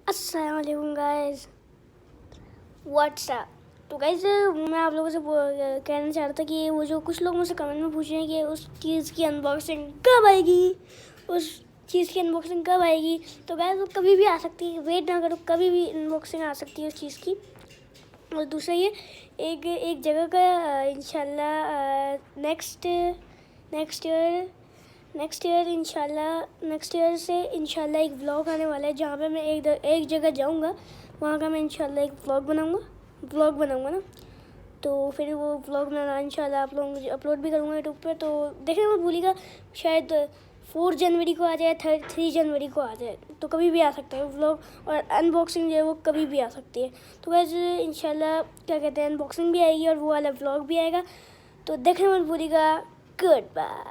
अस्सलाम वालेकुम guys, WhatsApp. तो गाइस मैं आप लोगों से कहना चाह रहा था कि वो जो कुछ लोग मुझसे कमेंट में पूछ रहे हैं कि उस चीज़ की अनबॉक्सिंग कब आएगी, उस चीज़ की अनबॉक्सिंग कब आएगी। तो गाइस वो कभी भी आ सकती है, वेट ना करो, कभी भी अनबॉक्सिंग आ सकती है उस चीज़ की। और दूसरा ये एक जगह का इंशाल्लाह नेक्स्ट ईयर से इंशाल्लाह एक व्लॉग आने वाला है, जहाँ पे मैं एक जगह जाऊँगा, वहाँ का मैं इंशाल्लाह एक व्लॉग बनाऊँगा ना। तो फिर वो व्लॉग बनाना इंशाल्लाह आप लोगों को अपलोड भी करूँगा यूट्यूब पे। तो देखने मत भूलिएगा, शायद 4 जनवरी को आ जाए, 3 जनवरी को आ जाए, तो कभी भी आ सकता है व्लॉग। और अनबॉक्सिंग जो है वो कभी भी आ सकती है। तो वैसे इंशाल्लाह क्या कहते हैं, अनबॉक्सिंग भी आएगी और वो वाला व्लॉग भी आएगा। तो देखने मत भूलिएगा। Good bye.